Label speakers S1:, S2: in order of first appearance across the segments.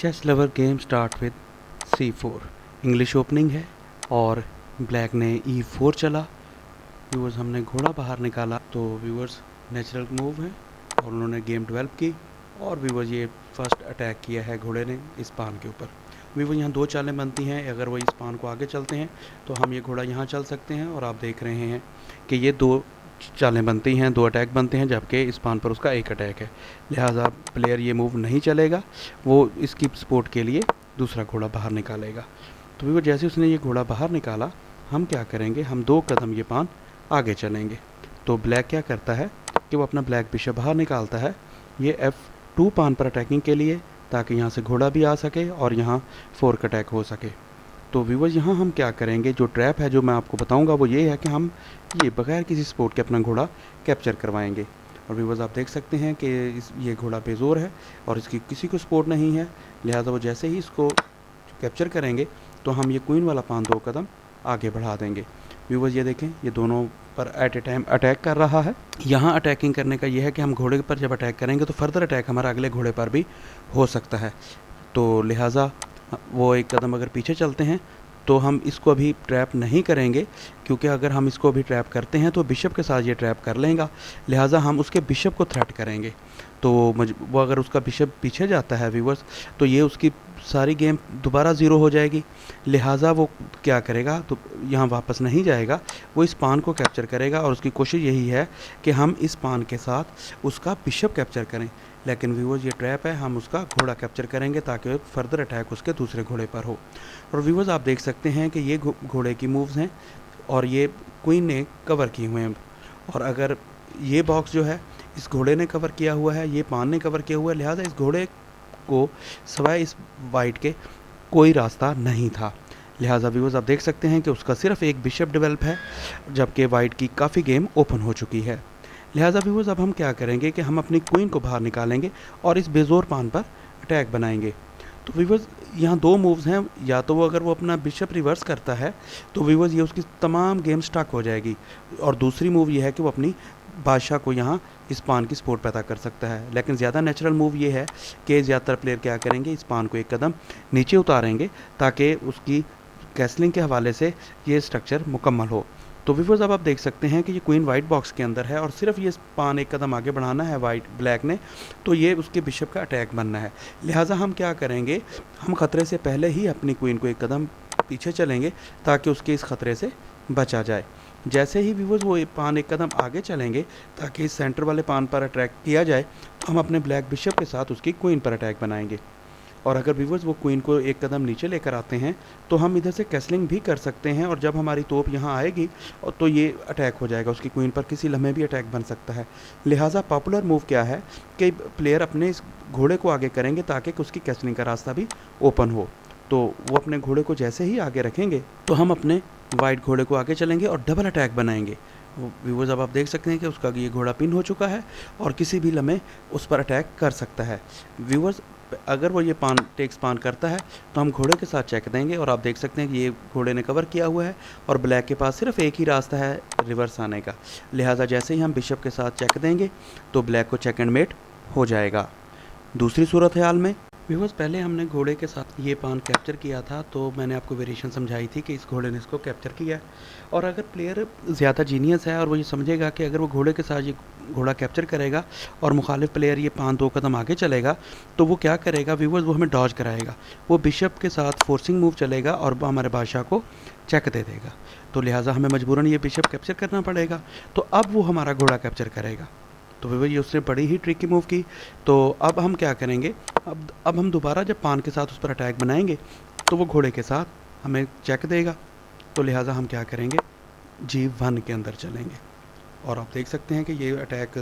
S1: Chess lover game start with C4। English opening है और black ने E4 चला। व्यूअर्स हमने घोड़ा बाहर निकाला तो व्यूअर्स नेचुरल मूव है और उन्होंने गेम डेवलप की और व्यूअर्स ये फर्स्ट अटैक किया है घोड़े ने इस पान के ऊपर। व्यूअर्स यहाँ दो चालें बनती हैं, अगर वो इस पान को आगे चलते हैं तो हम ये घोड़ा यहाँ चल सकते हैं और आप देख रहे हैं कि ये दो चालें बनती हैं, दो अटैक बनते हैं, जबकि इस पान पर उसका एक अटैक है। लिहाजा प्लेयर ये मूव नहीं चलेगा, वो इसकी सपोर्ट के लिए दूसरा घोड़ा बाहर निकालेगा। तो व्यूअर जैसे उसने ये घोड़ा बाहर निकाला, हम क्या करेंगे, हम दो कदम ये पान आगे चलेंगे। तो ब्लैक क्या करता है कि वो अपना ब्लैक बिशप बाहर निकालता है, ये F2 पान पर अटैकिंग के लिए, ताकि यहाँ से घोड़ा भी आ सके और यहाँ फोर्क अटैक हो सके। तो व्यूअर्स यहाँ हम क्या करेंगे, जो ट्रैप है जो मैं आपको बताऊंगा वो ये है कि हम ये बगैर किसी सपोर्ट के अपना घोड़ा कैप्चर करवाएंगे। और व्यूअर्स आप देख सकते हैं कि ये घोड़ा बेजोर है और इसकी किसी को सपोर्ट नहीं है, लिहाजा वो जैसे ही इसको कैप्चर करेंगे तो हम ये क्वीन वाला पान दो कदम आगे बढ़ा देंगे। व्यूअर्स ये देखें, ये दोनों पर एट ए टाइम अटैक कर रहा है। यहाँ अटैकिंग करने का ये है कि हम घोड़े पर जब अटैक करेंगे तो फर्दर अटैक हमारा अगले घोड़े पर भी हो सकता है। तो लिहाजा वो एक कदम अगर पीछे चलते हैं तो हम इसको अभी ट्रैप नहीं करेंगे, क्योंकि अगर हम इसको अभी ट्रैप करते हैं तो बिशप के साथ ये ट्रैप कर लेगा, लिहाजा हम उसके बिशप को थ्रेट करेंगे। तो वो अगर उसका बिशप पीछे जाता है व्यूअर्स, तो ये उसकी सारी गेम दोबारा ज़ीरो हो जाएगी। लिहाजा वो क्या करेगा, तो यहाँ वापस नहीं जाएगा, वो इस पान को कैप्चर करेगा और उसकी कोशिश यही है कि हम इस पान के साथ उसका बिशप कैप्चर करें। लेकिन व्यूअर्स ये ट्रैप है, हम उसका घोड़ा कैप्चर करेंगे ताकि फर्दर अटैक उसके दूसरे घोड़े पर हो। और व्यूअर्स आप देख सकते हैं कि ये घोड़े की मूव्स हैं और ये क्वीन ने कवर किए हुए हैं, और अगर ये बॉक्स जो है इस घोड़े ने कवर किया हुआ है, ये पान ने कवर किया हुआ है, लिहाजा इस घोड़े को सिवाय इस वाइट के कोई रास्ता नहीं था। लिहाजा व्यूअर्स आप देख सकते हैं कि उसका सिर्फ एक बिशप डेवलप है, जबकि वाइट की काफ़ी गेम ओपन हो चुकी है। लिहाजा व्यूअर्स अब हम क्या करेंगे कि हम अपनी क्वीन को बाहर निकालेंगे और इस बेजोर पान पर अटैक बनाएंगे। तो व्यूअर्स यहाँ दो मूव्स हैं, या तो वो अगर वो अपना बिशप रिवर्स करता है तो व्यूअर्स ये उसकी तमाम गेम स्टक हो जाएगी, और दूसरी मूव ये है कि वो अपनी बादशाह को यहाँ इस पान की सपोर्ट पैदा कर सकता है। लेकिन ज़्यादा नेचुरल मूव ये है कि ज़्यादातर प्लेयर क्या करेंगे, इस पान को एक कदम नीचे उतारेंगे ताकि उसकी कैसलिंग के हवाले से ये स्ट्रक्चर मुकम्मल हो। तो व्यूअर्स अब आप देख सकते हैं कि ये क्वीन वाइट बॉक्स के अंदर है और सिर्फ ये पान एक कदम आगे बढ़ाना है ब्लैक ने, तो ये उसके बिशप का अटैक बनना है। लिहाजा हम क्या करेंगे, हम ख़तरे से पहले ही अपनी क्वीन को एक कदम पीछे चलेंगे ताकि उसके इस ख़तरे से बचा जाए। जैसे ही व्यूअर्स वो पान एक कदम आगे चलेंगे ताकि इस सेंटर वाले पान पर अटैक किया जाए, तो हम अपने ब्लैक बिशप के साथ उसकी क्वीन पर अटैक बनाएंगे। और अगर व्यूअर्स वो क्वीन को एक कदम नीचे लेकर आते हैं तो हम इधर से कैसलिंग भी कर सकते हैं, और जब हमारी तोप यहाँ आएगी तो ये अटैक हो जाएगा, उसकी क्वीन पर किसी लम्हे भी अटैक बन सकता है। लिहाजा पॉपुलर मूव क्या है कि प्लेयर अपने इस घोड़े को आगे करेंगे ताकि उसकी कैसलिंग का रास्ता भी ओपन हो। तो वो अपने घोड़े को जैसे ही आगे रखेंगे तो हम अपने वाइट घोड़े को आगे चलेंगे और डबल अटैक बनाएंगे। व्यूअर्स अब आप देख सकते हैं कि उसका ये घोड़ा पिन हो चुका है और किसी भी लम्हे उस पर अटैक कर सकता है। व्यूअर्स अगर वो ये पान टेक्स पान करता है तो हम घोड़े के साथ चेक देंगे, और आप देख सकते हैं कि ये घोड़े ने कवर किया हुआ है और ब्लैक के पास सिर्फ एक ही रास्ता है रिवर्स आने का। लिहाजा जैसे ही हम बिशप के साथ चेक देंगे तो ब्लैक को चेक एंड मेट हो जाएगा। दूसरी सूरत हाल में व्यूअर्स पहले हमने घोड़े के साथ ये पान कैप्चर किया था, तो मैंने आपको वेरिएशन समझाई थी कि इस घोड़े ने इसको कैप्चर किया है। और अगर प्लेयर ज़्यादा जीनियस है और वो ये समझेगा कि अगर वो घोड़े के साथ ये घोड़ा कैप्चर करेगा और मुखालिफ प्लेयर ये पान दो कदम आगे चलेगा, तो वो क्या करेगा व्यूअर्स, वो हमें डॉज कराएगा, वो बिशप के साथ फोर्सिंग मूव चलेगा और वो हमारे बादशाह को चेक दे देगा। तो लिहाजा हमें मजबूरन ये बिशप कैप्चर करना पड़ेगा। तो अब वो हमारा घोड़ा कैप्चर करेगा। तो वो ये उसने बड़ी ही ट्रिकी मूव की। तो अब हम क्या करेंगे, अब हम दोबारा जब पान के साथ उस पर अटैक बनाएंगे तो वो घोड़े के साथ हमें चेक देगा। तो लिहाजा हम क्या करेंगे, G1 के अंदर चलेंगे। और आप देख सकते हैं कि ये अटैक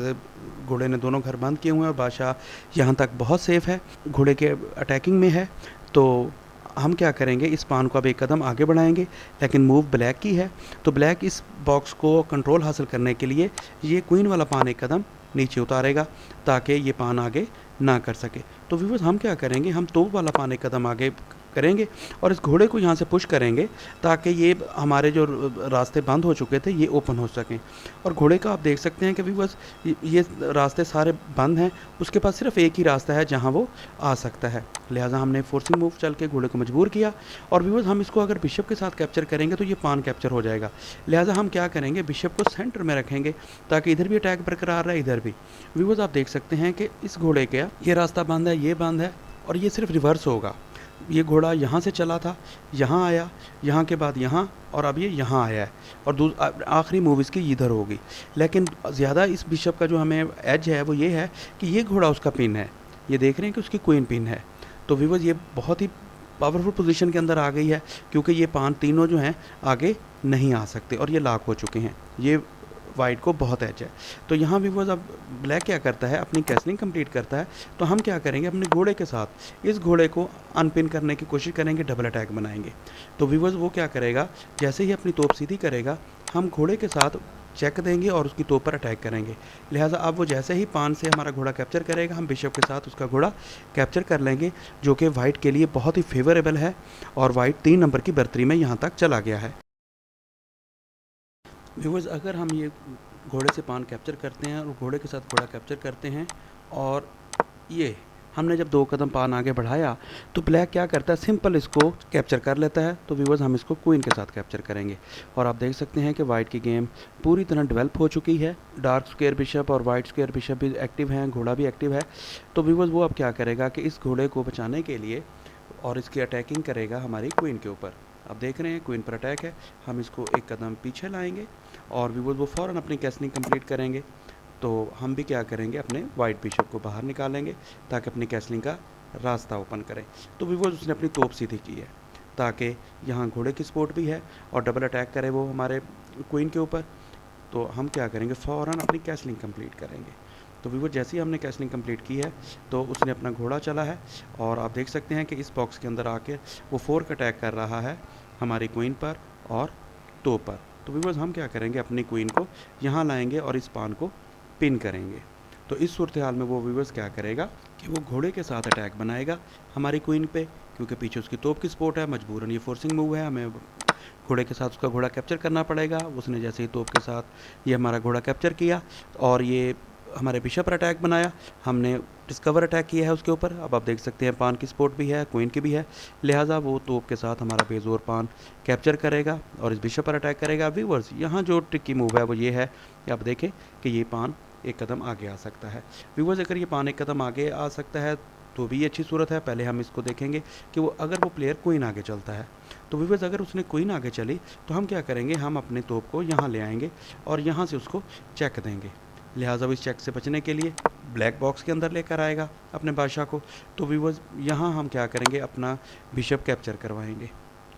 S1: घोड़े ने दोनों घर बंद किए हुए हैं और बादशाह यहाँ तक बहुत सेफ है, घोड़े के अटैकिंग में है। तो हम क्या करेंगे, इस पान को अब एक कदम आगे बढ़ाएंगे, लेकिन मूव ब्लैक की है। तो ब्लैक इस बॉक्स को कंट्रोल हासिल करने के लिए ये क्वीन वाला पान एक कदम नीचे उतारेगा ताकि ये पान आगे ना कर सके। तो व्यूअर्स हम क्या करेंगे, हम तोप वाला पान एक कदम आगे करेंगे और इस घोड़े को यहाँ से पुश करेंगे ताकि ये हमारे जो रास्ते बंद हो चुके थे ये ओपन हो सकें। और घोड़े का आप देख सकते हैं कि व्यूअर्स ये रास्ते सारे बंद हैं, उसके पास सिर्फ एक ही रास्ता है जहाँ वो आ सकता है। लिहाजा हमने फोर्सिंग मूव चल के घोड़े को मजबूर किया। और व्यूअर्स हम इसको अगर बिशप के साथ कैप्चर करेंगे तो ये पान कैप्चर हो जाएगा। लिहाजा हम क्या करेंगे, बिशप को सेंटर में रखेंगे ताकि इधर भी अटैक बरकरार रहे, इधर भी। व्यूअर्स आप देख सकते हैं कि इस घोड़े का ये रास्ता बंद है, ये बंद है और ये सिर्फ रिवर्स होगा। ये घोड़ा यहाँ से चला था, यहाँ आया, यहाँ के बाद यहाँ, और अब ये यहाँ आया है और आखिरी मूव इसकी इधर होगी। लेकिन ज़्यादा इस बिशप का जो हमें एज है वो ये है कि ये घोड़ा उसका पिन है, ये देख रहे हैं कि उसकी क्वीन पिन है। तो व्यूअर्स ये बहुत ही पावरफुल पोजीशन के अंदर आ गई है क्योंकि ये पान तीनों जो हैं आगे नहीं आ सकते और ये लॉक हो चुके हैं। ये वाइट को बहुत एज है। तो यहाँ व्यूअर्स अब ब्लैक क्या करता है, अपनी कैसलिंग कंप्लीट करता है। तो हम क्या करेंगे, अपने घोड़े के साथ इस घोड़े को अनपिन करने की कोशिश करेंगे, डबल अटैक बनाएंगे। तो व्यूअर्स वो क्या करेगा, जैसे ही अपनी तोप सीधी करेगा हम घोड़े के साथ चेक देंगे और उसकी तोप पर अटैक करेंगे। लिहाजा अब वो जैसे ही पान से हमारा घोड़ा कैप्चर करेगा हम बिशप के साथ उसका घोड़ा कैप्चर कर लेंगे, जो कि वाइट के लिए बहुत ही फेवरेबल है और वाइट 3 नंबर की बर्तरी में यहाँ तक चला गया है। व्यूअर्स अगर हम ये घोड़े से पान कैप्चर करते हैं और घोड़े के साथ घोड़ा कैप्चर करते हैं और ये हमने जब 2 कदम पान आगे बढ़ाया तो ब्लैक क्या करता है, सिंपल इसको कैप्चर कर लेता है। तो व्यूअर्स हम इसको क्वीन के साथ कैप्चर करेंगे और आप देख सकते हैं कि वाइट की गेम पूरी तरह डेवलप हो चुकी है। डार्क स्क्वायर बिशप और वाइट स्क्वायर बिशप भी एक्टिव हैं, घोड़ा भी एक्टिव है। तो व्यूअर्स वो अब क्या करेगा कि इस घोड़े को बचाने के लिए और इसकी अटैकिंग करेगा हमारी क्वीन के ऊपर। आप देख रहे हैं क्वीन पर अटैक है, हम इसको एक कदम पीछे लाएंगे और व्यूअर्स वो फ़ौरन अपनी कैसलिंग कंप्लीट करेंगे। तो हम भी क्या करेंगे, अपने वाइट बिशप को बाहर निकालेंगे ताकि अपनी कैसलिंग का रास्ता ओपन करें। तो व्यूअर्स उसने अपनी तोप सीधी की है ताकि यहाँ घोड़े की सपोर्ट भी है और डबल अटैक करे वो हमारे क्वीन के ऊपर। तो हम क्या करेंगे, फ़ौरन अपनी कैसलिंग कंप्लीट करेंगे। तो व्यूअर जैसे ही हमने कैसलिंग कंप्लीट की है तो उसने अपना घोड़ा चला है और आप देख सकते हैं कि इस बॉक्स के अंदर आके वो फोर्क अटैक कर रहा है हमारी क्वीन पर और तोप पर। तो व्यूअर्स हम क्या करेंगे, अपनी क्वीन को यहाँ लाएंगे और इस पान को पिन करेंगे। तो इस सूरत हाल में वो व्यूअर्स क्या करेगा कि वो घोड़े के साथ अटैक बनाएगा हमारी क्वीन पे, क्योंकि पीछे उसकी तोप की सपोर्ट है। मजबूरन ये फोर्सिंग मूव है, हमें घोड़े के साथ उसका घोड़ा कैप्चर करना पड़ेगा। उसने जैसे ही तोप के साथ ये हमारा घोड़ा कैप्चर किया और ये हमारे बिशप पर अटैक बनाया, हमने डिस्कवर अटैक किया है उसके ऊपर। अब आप देख सकते हैं पान की सपोर्ट भी है, क्वीन की भी है। लिहाजा वो तोप के साथ हमारा बेजोर पान कैप्चर करेगा और इस बिशप पर अटैक करेगा। व्यूअर्स यहाँ जो ट्रिकी मूव है वो ये है कि आप देखें कि ये पान एक कदम आगे आ सकता है। व्यूअर्स अगर ये पान एक कदम आगे आ सकता है तो भी अच्छी सूरत है। पहले हम इसको देखेंगे कि वो अगर वो प्लेयर क्वीन आगे चलता है तो व्यूअर्स अगर उसने क्वीन आगे चली तो हम क्या करेंगे, हम अपने तोप को यहाँ ले आएंगे और यहाँ से उसको चेक देंगे। लिहाजा वो इस चेक से बचने के लिए ब्लैक बॉक्स के अंदर लेकर आएगा अपने बादशाह को। तो व्यूअर्स यहाँ हम क्या करेंगे, अपना बिशप कैप्चर करवाएंगे।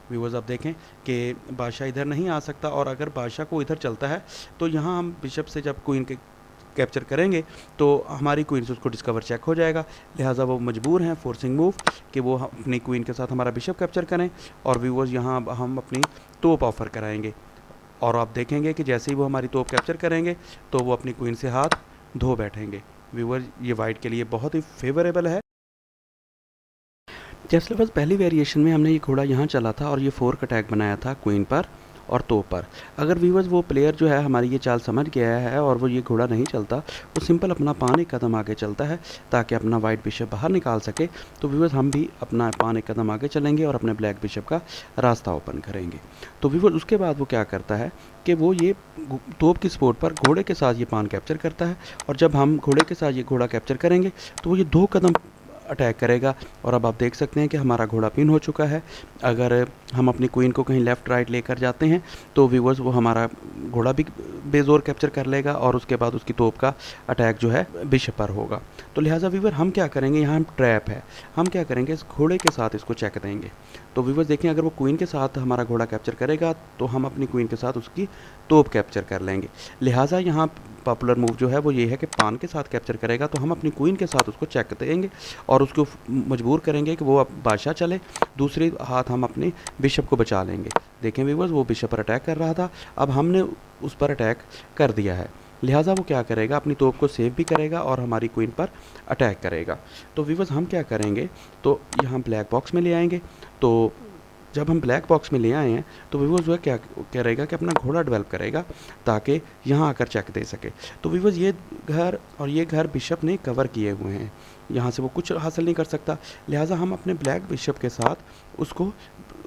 S1: व्यूअर्स आप देखें कि बादशाह इधर नहीं आ सकता और अगर बादशाह को इधर चलता है तो यहाँ हम बिशप से जब क्वीन के कैप्चर करेंगे तो हमारी क्वीन से उसको डिस्कवर चेक हो जाएगा। लिहाजा वो मजबूर हैं फोर्सिंग मूव कि वो अपनी क्वीन के साथ हमारा बिशप कैप्चर करें और व्यूअर्स यहाँ हम अपनी तोप ऑफर कराएंगे और आप देखेंगे कि जैसे ही वो हमारी तोप कैप्चर करेंगे तो वो अपनी क्वीन से हाथ धो बैठेंगे। व्यूअर ये वाइट के लिए बहुत ही फेवरेबल है। जैसे बस पहली वेरिएशन में हमने ये घोड़ा यहाँ चला था और ये फोर्क अटैक बनाया था क्वीन पर और तोप पर। अगर व्यूअर्स वो प्लेयर जो है हमारी ये चाल समझ गया है और वो ये घोड़ा नहीं चलता, वो सिंपल अपना पान एक कदम आगे चलता है ताकि अपना वाइट बिशप बाहर निकाल सके। तो व्यूअर्स हम भी अपना पान एक कदम आगे चलेंगे और अपने ब्लैक बिशप का रास्ता ओपन करेंगे। तो व्यूअर्स उसके बाद वो क्या करता है कि वो ये तोप की सपोर्ट पर घोड़े के साथ ये पान कैप्चर करता है और जब हम घोड़े के साथ ये घोड़ा कैप्चर करेंगे तो वो ये 2 कदम अटैक करेगा और अब आप देख सकते हैं कि हमारा घोड़ा पिन हो चुका है। अगर हम अपनी क्वीन को कहीं लेफ़्ट राइट लेकर जाते हैं तो व्यूअर्स वो हमारा घोड़ा भी बेजोर कैप्चर कर लेगा और उसके बाद उसकी तोप का अटैक जो है बिशप पर होगा। तो लिहाजा व्यूअर हम क्या करेंगे, यहाँ हम ट्रैप है, हम क्या करेंगे इस घोड़े के साथ इसको चेक देंगे। तो व्यूअर्स देखें अगर वो क्वीन के साथ हमारा घोड़ा कैप्चर करेगा तो हम अपनी क्वीन के साथ उसकी तोप कैप्चर कर लेंगे। लिहाजा यहाँ पॉपुलर मूव जो है वो ये है कि पान के साथ कैप्चर करेगा तो हम अपनी क्वीन के साथ उसको चेक देंगे और उसको मजबूर करेंगे कि वो अब बादशाह चले, दूसरे हाथ हम अपने बिशप को बचा लेंगे। देखें व्यूअर्स वो बिशप पर अटैक कर रहा था, अब हमने उस पर अटैक कर दिया है। लिहाजा वो क्या करेगा, अपनी तोप को सेव भी करेगा और हमारी क्वीन पर अटैक करेगा। तो व्यूअर्स हम क्या करेंगे, तो यहाँ ब्लैक बॉक्स में ले आएंगे। तो जब हम ब्लैक बॉक्स में ले आए हैं तो व्यूअर्स वह क्या करेगा कि अपना घोड़ा डेवलप करेगा ताकि यहाँ आकर चेक दे सके। तो व्यूअर्स ये घर और ये घर बिशप ने कवर किए हुए हैं, यहाँ से वो कुछ हासिल नहीं कर सकता। लिहाजा हम अपने ब्लैक बिशप के साथ उसको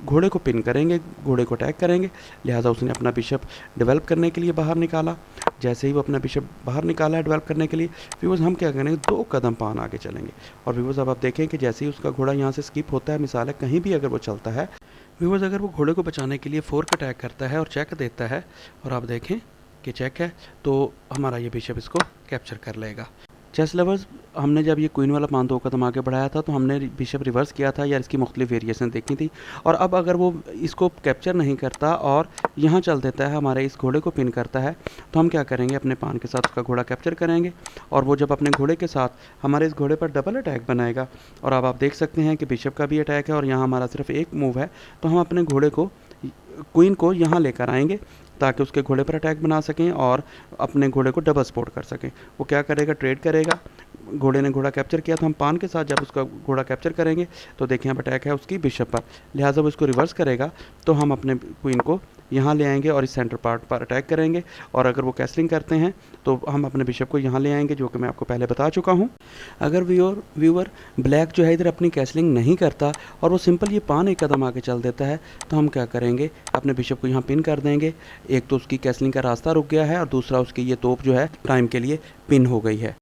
S1: घोड़े को पिन करेंगे, घोड़े को अटैक करेंगे। लिहाजा उसने अपना बिशप डेवलप करने के लिए बाहर निकाला। जैसे ही वो अपना बिशप बाहर निकाला है डेवलप करने के लिए, व्यूअर्स हम क्या करेंगे, 2 कदम पान आगे चलेंगे। और व्यूअर्स अब आप देखें कि जैसे ही उसका घोड़ा यहाँ से स्किप होता है, मिसाल है कहीं भी अगर वो चलता है, व्यूअर्स अगर वो घोड़े को बचाने के लिए फोर्क अटैक करता है और चेक देता है, और आप देखें कि चेक है, तो हमारा ये बिशप इसको कैप्चर कर लेगा। चेस लवर्स, हमने जब ये क्वीन वाला पान 2 कदम आगे बढ़ाया था तो हमने बिशप रिवर्स किया था या इसकी मुख्तलिफ वेरिएशन देखी थी। और अब अगर वो इसको कैप्चर नहीं करता और यहाँ चल देता है, हमारे इस घोड़े को पिन करता है, तो हम क्या करेंगे, अपने पान के साथ उसका घोड़ा कैप्चर करेंगे। और वो जब अपने घोड़े के साथ हमारे इस घोड़े पर डबल अटैक बनाएगा, और अब आप देख सकते हैं कि बिशप का भी अटैक है और यहाँ हमारा सिर्फ एक मूव है, तो हम अपने घोड़े को, क्वीन को यहाँ लेकर आएंगे ताकि उसके घोड़े पर अटैक बना सकें और अपने घोड़े को डबल सपोर्ट कर सकें। वो क्या करेगा, ट्रेड करेगा। घोड़े ने घोड़ा कैप्चर किया, तो हम पान के साथ जब उसका घोड़ा कैप्चर करेंगे तो देखें अब अटैक है उसकी बिशप पर। लिहाजा वो इसको रिवर्स करेगा, तो हम अपने क्वीन को यहाँ ले आएंगे और इस सेंटर पार्ट पर अटैक करेंगे। और अगर वो कैसलिंग करते हैं तो हम अपने बिशप को यहाँ ले आएंगे, जो कि मैं आपको पहले बता चुका हूँ। अगर व्यूअर ब्लैक जो है इधर अपनी कैसलिंग नहीं करता और वो सिंपल ये पान 1 कदम आगे चल देता है, तो हम क्या करेंगे, अपने बिशप को यहाँ पिन कर देंगे। एक तो उसकी कैसलिंग का रास्ता रुक गया है और दूसरा उसकी ये तोप जो है टाइम के लिए पिन हो गई है।